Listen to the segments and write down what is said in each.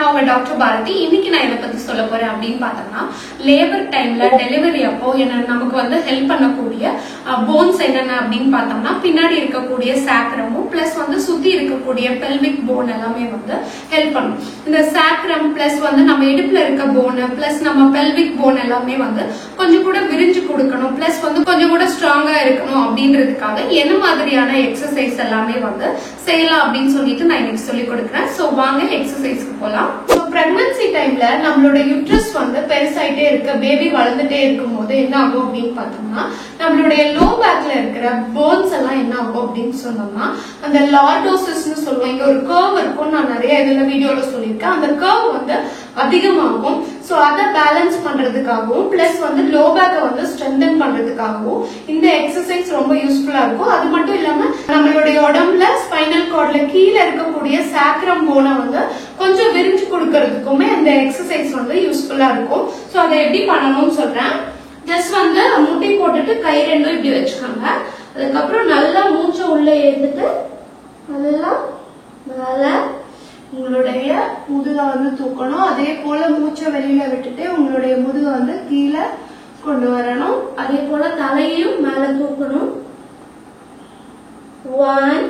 நான் உங்க டாக்டர் பாரதி. இன்னைக்கு நான் இதை பத்தி சொல்ல போறேன் அப்படின்னு பார்த்தோம்னா, லேபர் டைம்ல டெலிவரி அப்போ நமக்கு வந்து ஹெல்ப் பண்ணக்கூடிய போன்ஸ் என்னென்ன அப்படின்னு பார்த்தோம்னா, பின்னாடி இருக்கக்கூடிய சாக்ரமும் பிளஸ் வந்து சுத்தி இருக்கக்கூடிய பெல்விக் போன் எல்லாமே வந்து ஹெல்ப் பண்ணும். இந்த சாக்ரம் பிளஸ் வந்து நம்ம இடுப்புல இருக்க போன் பிளஸ் நம்ம பெல்விக் போன் எல்லாமே வந்து கொஞ்சம் கூட விரிஞ்சு கொடுக்கணும், பிளஸ் வந்து கொஞ்சம் கூட ஸ்ட்ராங்கா இருக்கணும் அப்படின்றதுக்காக என்ன மாதிரியான எக்ஸசைஸ் எல்லாமே வந்து செய்யலாம் அப்படின்னு சொல்லிட்டு நான் இன்னைக்கு சொல்லி கொடுக்குறேன். சோ வாங்க எக்ஸசைஸ்க்கு போலாம். சோ பிரெக்னன்சி டைம்ல நம்மளோட யூட்ரஸ் வந்து பெருசாயிட்டே இருக்கு, பேபி வளர்ந்துட்டே இருக்கும் போது என்ன ஆகும் அப்படின்னு பார்த்தோம்னா, நம்மளுடைய லோ பேக்ல இருக்கிற போன்ஸ் எல்லாம் என்ன ஆகும் அப்படின்னு சொன்னோம்னா, அந்த லார்டோசிஸ்னு சொல்லுவோம். இங்க ஒரு கர்வ் இருக்கும், நான் நிறைய இதுல வீடியோல சொல்லியிருக்கேன். அந்த கர்வ் வந்து அதிகமாகும். சோ அதை பேலன்ஸ் பண்றதுக்காகவும் பிளஸ் வந்து லோ பேக்கை வந்து ஸ்ட்ரென்தன் பண்றதுக்காகவும் இந்த எக்ஸசைஸ் ரொம்ப யூஸ்ஃபுல்லா இருக்கும். அது மட்டும் இல்லாம நம்மளுடைய உடம்புல ஸ்பைனல் கார்ட்ல கீழே இருக்கக்கூடிய சாக்ரம் போனை வந்து கொஞ்சம் விரிஞ்சு கொடுக்கறதுக்குமே இந்த எக்ஸசைஸ் வந்து யூஸ்ஃபுல்லா இருக்கும். சோ அதை எப்படி பண்ணணும்னு சொல்றேன். ஜஸ்ட் வந்து முட்டி போட்டுட்டு கை ரெண்டும் இப்படி வச்சுக்கோங்க. அதுக்கப்புறம் நல்லா மூச்சை உள்ள ஏத்துட்டு நல்லா மேல உங்களுடைய முதுகை வந்து தூக்கணும். அதே போல மூச்சை வெளியில விட்டுட்டு உங்களுடைய முதுகை வந்து கீழே கொண்டு வரணும். அதே போல தலையையும் மேல தூக்கணும். 1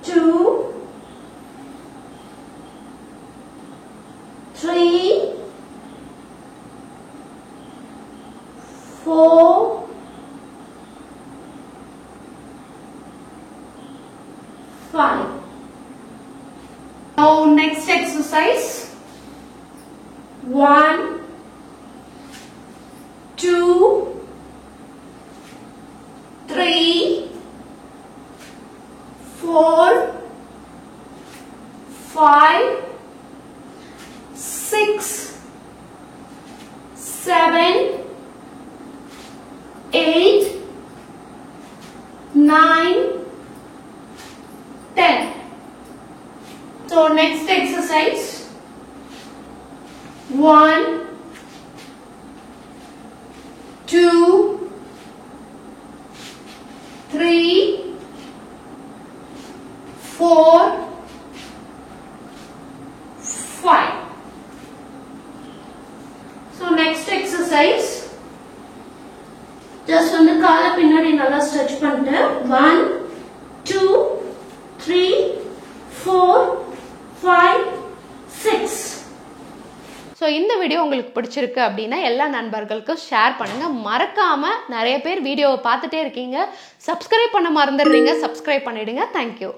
2 3 4 5. Now next exercise. 1 2 3 4 5 6 7 8 9 10. So next exercise. 1 2 3 4 5. So next exercise. Just வந்து காலை பின்னாடி நல்லா ஸ்ட்ரெச் பண்ணிட்டு 1 2 3 4 5 6. ஸோ இந்த வீடியோ உங்களுக்கு பிடிச்சிருக்கு அப்படின்னா எல்லா நண்பர்களுக்கும் ஷேர் பண்ணுங்கள். மறக்காமல் நிறைய பேர் வீடியோவை பார்த்துட்டே இருக்கீங்க, சப்ஸ்கிரைப் பண்ண மறந்துடுறீங்க, சப்ஸ்கிரைப் பண்ணிவிடுங்க. தேங்க்யூ.